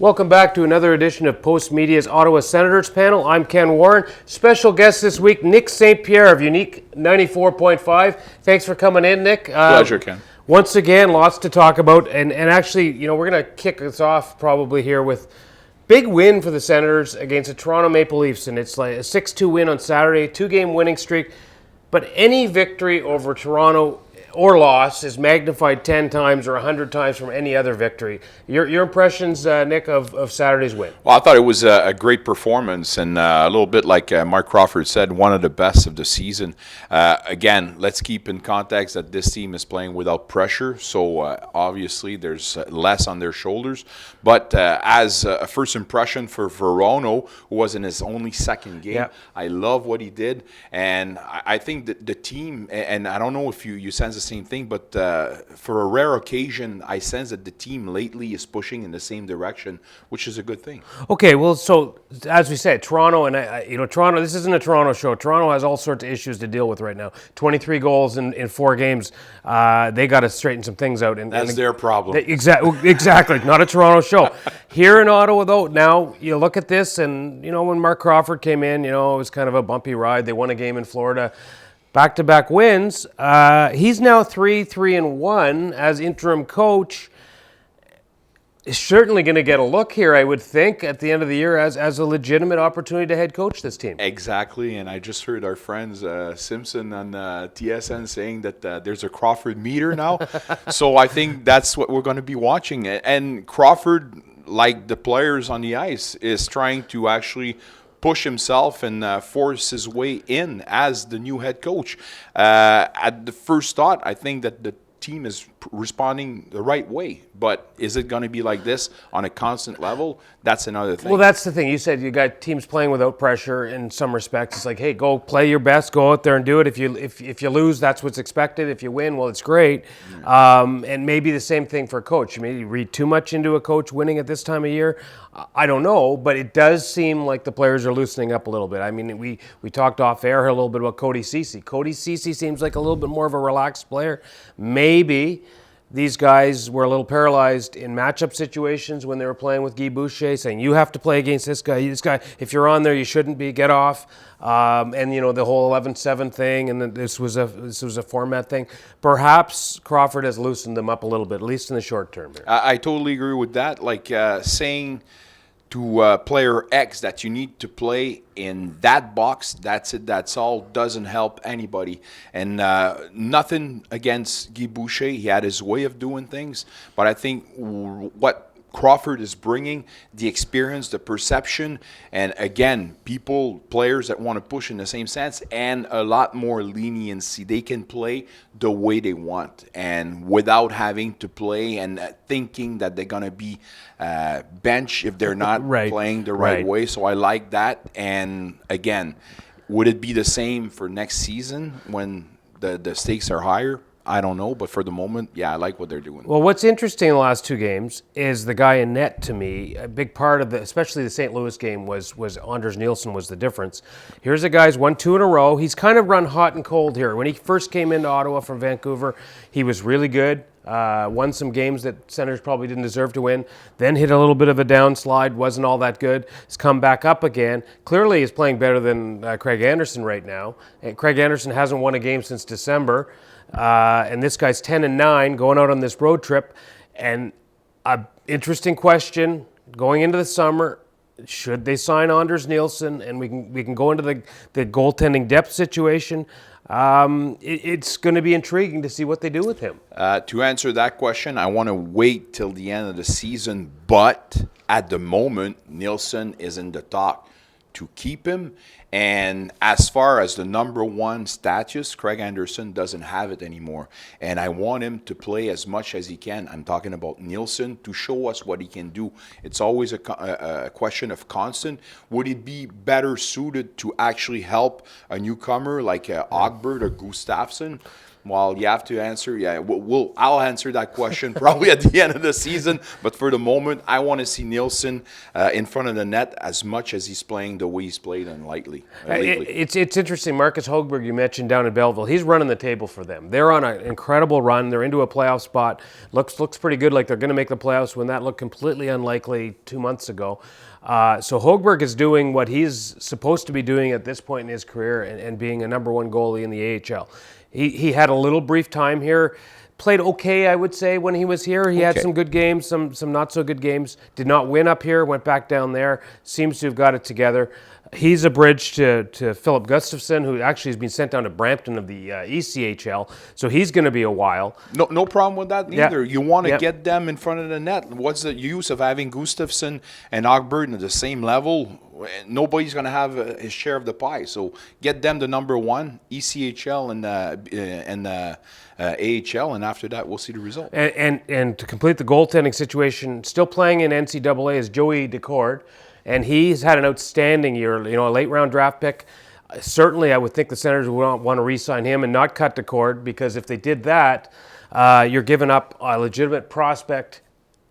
Welcome back to another edition of Post Media's Ottawa Senators panel. I'm Ken Warren. Special guest this week, Nick St. Pierre of Unique 94.5. Thanks for coming in, Nick. Pleasure, Ken. Once again, lots to talk about. And actually, we're going to kick this off probably here with big win for the Senators against the Toronto Maple Leafs. And it's like a 6-2 win on Saturday, 2-game winning streak. But any victory over Toronto or loss is magnified 10 times or 100 times from any other victory. Your impressions, Nick, of Saturday's win? Well, I thought it was a great performance, and a little bit like Marc Crawford said, one of the best of the season. Again, let's keep in context that this team is playing without pressure, so obviously there's less on their shoulders. But as a first impression for Veronneau, who was in his only second game, I love what he did, and I think that the team, and I don't know if you sense the same thing, but for a rare occasion, I sense that the team lately is pushing in the same direction, which is a good thing. Okay, well, so as we said, Toronto, and Toronto, this isn't a Toronto show. Toronto has all sorts of issues to deal with right now. 23 goals in 4 games. They got to straighten some things out. That's their problem. Exactly, not a Toronto show. Here in Ottawa, though, now you look at this, and when Marc Crawford came in, it was kind of a bumpy ride. They won a game in Florida. Back-to-back wins. He's now 3-1 as interim coach. Is certainly going to get a look here, I would think, at the end of the year as a legitimate opportunity to head coach this team. Exactly, and I just heard our friends Simpson on TSN saying that there's a Crawford meter now. So I think that's what we're going to be watching. And Crawford, like the players on the ice, is trying to actually push himself and force his way in as the new head coach. At the first thought, I think that the team is responding the right way. But is it going to be like this on a constant level? That's another thing. Well, that's the thing. You said you got teams playing without pressure in some respects. It's like, hey, go play your best. Go out there and do it. If you lose, that's what's expected. If you win, well, it's great. And maybe the same thing for a coach. You maybe read too much into a coach winning at this time of year. I don't know, but it does seem like the players are loosening up a little bit. I mean, we talked off air a little bit about Cody Ceci. Cody Ceci seems like a little bit more of a relaxed player. Maybe these guys were a little paralyzed in matchup situations when they were playing with Guy Boucher, saying, you have to play against this guy. If you're on there, you shouldn't be. Get off. And the whole 11-7 thing, and then this was a format thing. Perhaps Crawford has loosened them up a little bit, at least in the short term here. I totally agree with that. Like saying to player X that you need to play in that box, that's it, that's all, doesn't help anybody. And nothing against Guy Boucher. He had his way of doing things. But I think what Crawford is bringing, the experience, the perception, and again, players that want to push in the same sense, and a lot more leniency. They can play the way they want, and without having to play and thinking that they're going to be bench if they're not playing the right way. So I like that. And again, would it be the same for next season when the stakes are higher? I don't know, but for the moment, I like what they're doing. Well, what's interesting in the last 2 games is the guy in net, to me. A big part of especially the St. Louis game was Anders Nielsen was the difference. Here's a guy's won 2 in a row. He's kind of run hot and cold here. When he first came into Ottawa from Vancouver, he was really good. Won some games that Senators probably didn't deserve to win. Then hit a little bit of a downslide, wasn't all that good. Has come back up again. Clearly is playing better than Craig Anderson right now. And Craig Anderson hasn't won a game since December. And this guy's 10-9 going out on this road trip. And an interesting question going into the summer, should they sign Anders Nielsen? And we can go into the goaltending depth situation. It's going to be intriguing to see what they do with him. To answer that question, I want to wait till the end of the season. But at the moment, Nielsen is in the talk to keep him. And as far as the number 1 status, Craig Anderson doesn't have it anymore. And I want him to play as much as he can. I'm talking about Nielsen to show us what he can do. It's always a question of constant. Would it be better suited to actually help a newcomer like Ogbert or Gustafsson? Well, you have to answer. Yeah, I'll answer that question probably at the end of the season. But for the moment, I want to see Nielsen in front of the net as much as he's playing the way he's played lately. It's interesting. Marcus Hogberg, you mentioned down in Belleville, he's running the table for them. They're on an incredible run. They're into a playoff spot. Looks pretty good, like they're going to make the playoffs when that looked completely unlikely 2 months ago. So Hogberg is doing what he's supposed to be doing at this point in his career and being a number one goalie in the AHL. He had a little brief time here. Played okay, I would say, when he was here. He had some good games, some not so good games. Did not win up here, went back down there. Seems to have got it together. He's a bridge to Philip Gustafsson, who actually has been sent down to Brampton of the ECHL. So he's going to be a while. No problem with that either. Yeah. You want to get them in front of the net. What's the use of having Gustafsson and Ogberg at the same level? Nobody's going to have his share of the pie. So get them the number one, ECHL and AHL, and after that, we'll see the result. And to complete the goaltending situation, still playing in NCAA is Joey Decord. And he's had an outstanding year, a late-round draft pick. Certainly, I would think the Senators would want to re-sign him and not cut Decord, because if they did that, you're giving up a legitimate prospect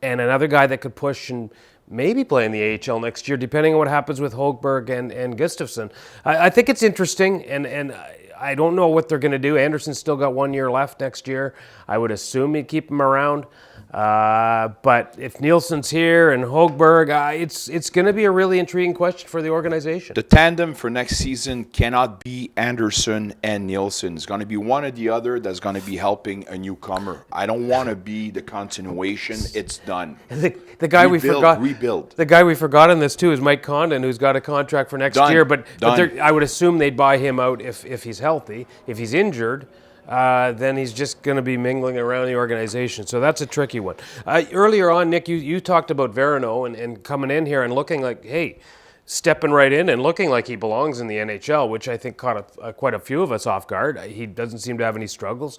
and another guy that could push and maybe play in the AHL next year, depending on what happens with Hogberg and Gustafsson. I think it's interesting, and I don't know what they're going to do. Anderson's still got 1 year left next year. I would assume he'd keep him around. But if Nielsen's here and Hogberg, it's going to be a really intriguing question for the organization. The tandem for next season cannot be Anderson and Nielsen. It's going to be one or the other that's going to be helping a newcomer. I don't want to be the continuation. It's done. The guy rebuild. The guy we forgot in this too is Mike Condon, who's got a contract for next year. But I would assume they'd buy him out if he's healthy. If he's injured, then he's just going to be mingling around the organization. So that's a tricky one. Earlier on, Nick, you talked about Veronneau and coming in here and looking like, hey, stepping right in and looking like he belongs in the NHL, which I think caught quite a few of us off guard. He doesn't seem to have any struggles.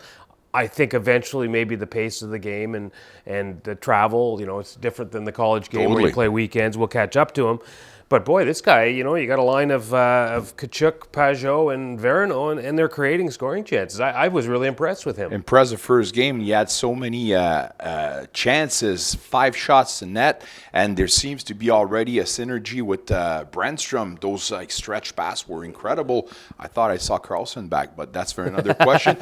I think eventually maybe the pace of the game and the travel, it's different than the college game where you play weekends. We'll catch up to him. But boy, this guy, you got a line of Tkachuk, Pajot, and Veronneau, and they're creating scoring chances. I was really impressed with him. Impressive first game. He had so many chances, 5 shots to net, and there seems to be already a synergy with Brandstrom. Those stretch passes were incredible. I thought I saw Carlson back, but that's for another question.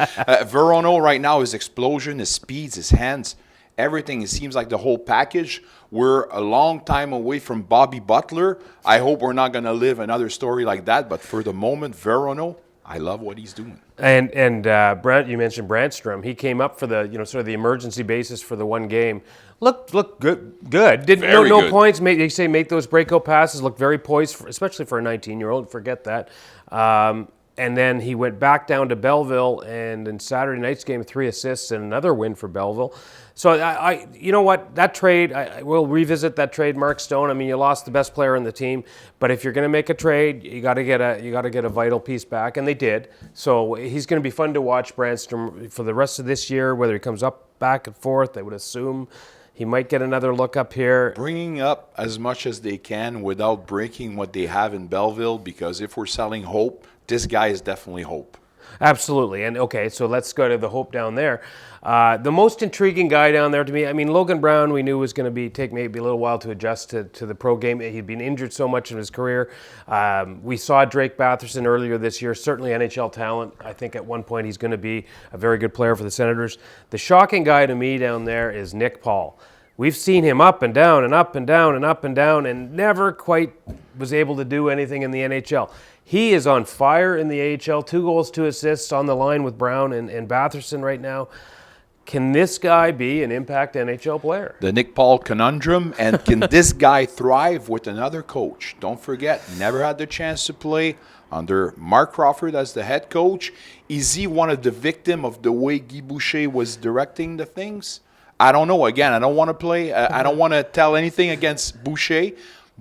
Veronneau right now, his explosion, his speeds, his hands, everything. It seems like the whole package. We're a long time away from Bobby Butler. I hope we're not going to live another story like that. But for the moment, Veronneau, I love what he's doing. And Brent, you mentioned Brandstrom. He came up for the sort of the emergency basis for the one game. Looked good. No points. They say make those breakout passes. Looked very poised, especially for a 19-year-old. Forget that. And then he went back down to Belleville, and in Saturday night's game, 3 assists and another win for Belleville. So you know what, that trade, we'll revisit that trade, Mark Stone. I mean, you lost the best player on the team, but if you're going to make a trade, you got to get a vital piece back, and they did. So he's going to be fun to watch, Brandstrom, for the rest of this year. Whether he comes up back and forth, I would assume he might get another look up here. Bringing up as much as they can without breaking what they have in Belleville, because if we're selling hope, this guy is definitely hope. Absolutely. And okay, so let's go to the hope down there. The most intriguing guy down there to me, I mean, Logan Brown we knew was going to take maybe a little while to adjust to the pro game. He'd been injured so much in his career. We saw Drake Batherson earlier this year, certainly NHL talent. I think at one point he's going to be a very good player for the Senators. The shocking guy to me down there is Nick Paul. We've seen him up and down and up and down and up and down and never quite was able to do anything in the NHL. He is on fire in the AHL, 2 goals, 2 assists on the line with Brown and Batherson right now. Can this guy be an impact NHL player? The Nick Paul conundrum, and can this guy thrive with another coach? Don't forget, never had the chance to play under Marc Crawford as the head coach. Is he one of the victims of the way Guy Boucher was directing the things? I don't know. Again, I don't want to play. I don't want to tell anything against Boucher.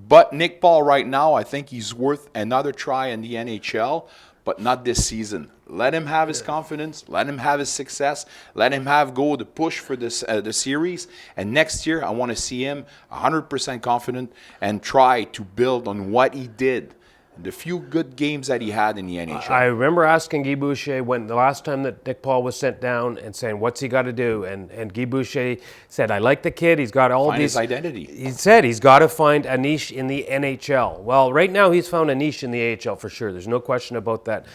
But Nick Paul right now, I think he's worth another try in the NHL, but not this season. Let him have his confidence. Let him have his success. Let him go the push for this the series. And next year, I want to see him 100% confident and try to build on what he did. the few good games that he had in the NHL. I remember asking Guy Boucher when the last time that Nick Paul was sent down and saying, what's he got to do? And Guy Boucher said, I like the kid. He's got all Find these... his identity. He said he's got to find a niche in the NHL. Well, right now he's found a niche in the AHL for sure. There's no question about that.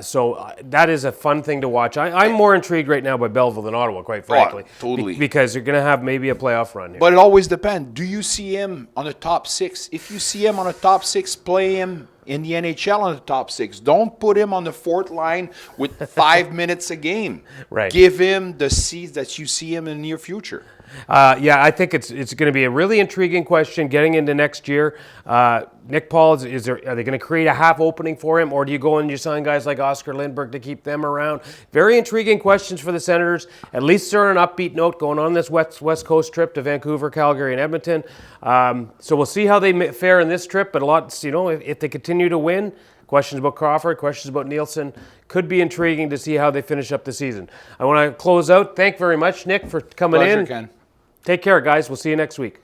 So that is a fun thing to watch. I'm more intrigued right now by Belleville than Ottawa, quite frankly. Totally. Because you're going to have maybe a playoff run here. But it always depends. Do you see him on the top 6? If you see him on the top 6, play him in the NHL on the top 6. Don't put him on the 4th line with 5 minutes a game. Right. Give him the seeds that you see him in the near future. Yeah, I think it's going to be a really intriguing question getting into next year. Nick Paul, are they going to create a half opening for him, or do you go and you sign guys like Oscar Lindbergh to keep them around? Very intriguing questions for the Senators. At least they're on an upbeat note going on this West Coast trip to Vancouver, Calgary, and Edmonton. So we'll see how they fare in this trip. But a lot, if they continue to win, questions about Crawford, questions about Nielsen. Could be intriguing to see how they finish up the season. I want to close out. Thank you very much, Nick, for coming Pleasure, in. Ken. Take care, guys. We'll see you next week.